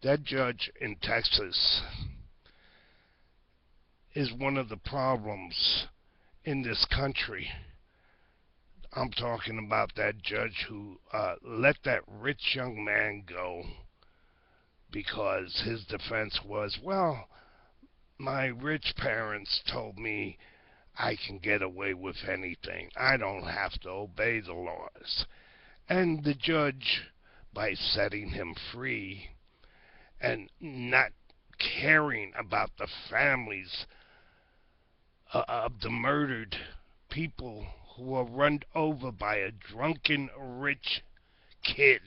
That judge in Texas is one of the problems in this country. I'm talking about that judge who let that rich young man go because his defense was, well, my rich parents told me I can get away with anything. I don't have to obey the laws. And the judge, by setting him free and not caring about the families of the murdered people who were run over by a drunken rich kid,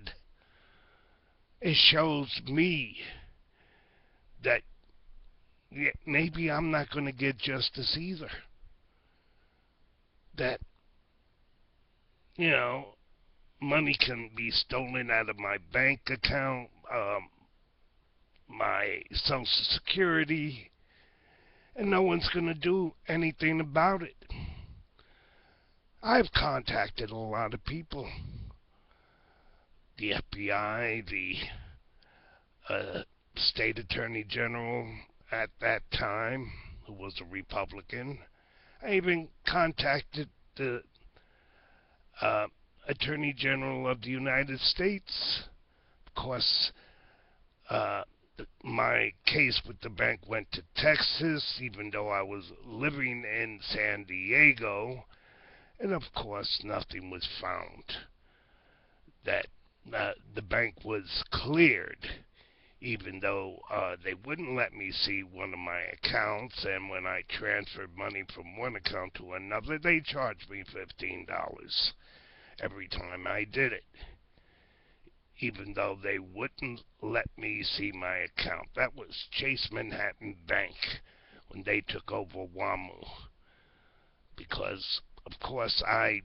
it shows me that maybe I'm not going to get justice either. That, you know, money can be stolen out of my bank account, my Social Security, and no one's going to do anything about it. I've contacted a lot of people. The FBI, the state attorney general at that time, who was a Republican. I even contacted the Attorney General of the United States. Of course, my case with the bank went to Texas, even though I was living in San Diego. And of course, nothing was found. That the bank was cleared, even though they wouldn't let me see one of my accounts, and when I transferred money from one account to another, they charged me $15 every time I did it, even though they wouldn't let me see my account. That was Chase Manhattan Bank when they took over WAMU, because, of course, I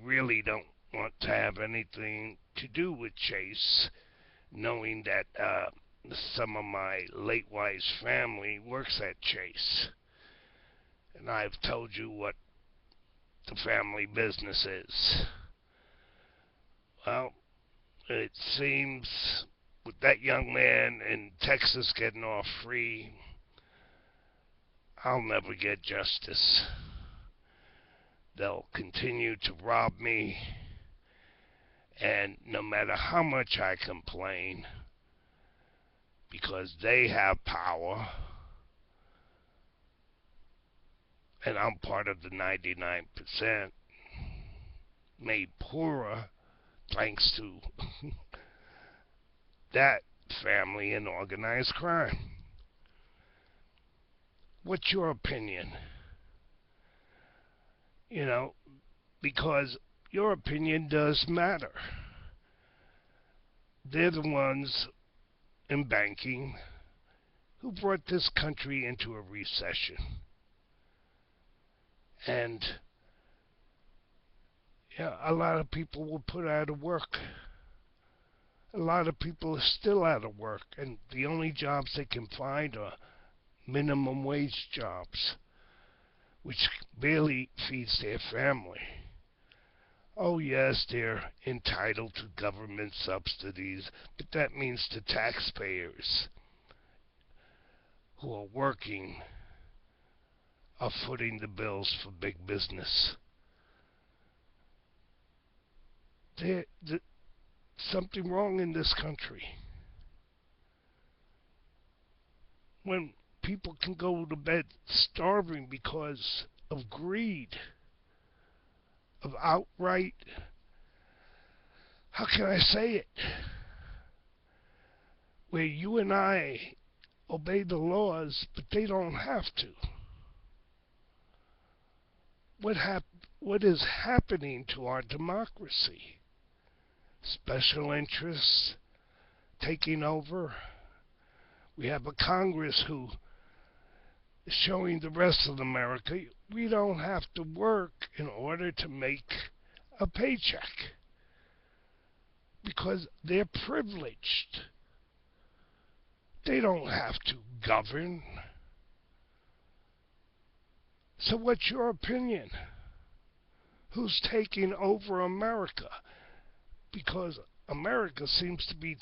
really don't want to have anything to do with Chase, knowing that some of my late wife's family works at Chase. And I've told you what the family business is. Well, it seems with that young man in Texas getting off free, I'll never get justice. They'll continue to rob me, and no matter how much I complain, because they have power, and I'm part of the 99%, made poorer thanks to that family and organized crime. What's your opinion? You know, because your opinion does matter. They're the ones in banking who brought this country into a recession. And yeah, a lot of people were put out of work. A lot of people are still out of work, and the only jobs they can find are minimum wage jobs, which barely feeds their family. Oh yes, they're entitled to government subsidies, but that means the taxpayers who are working are footing the bills for big business. There's something wrong in this country. When people can go to bed starving because of greed, of outright, how can I say it, where you and I obey the laws, but they don't have to. What is happening to our democracy? Special interests taking over. We have a Congress who is showing the rest of America we don't have to work in order to make a paycheck, because they're privileged. They don't have to govern. So what's your opinion? Who's taking over America? Because America seems to be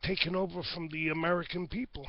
taken over from the American people.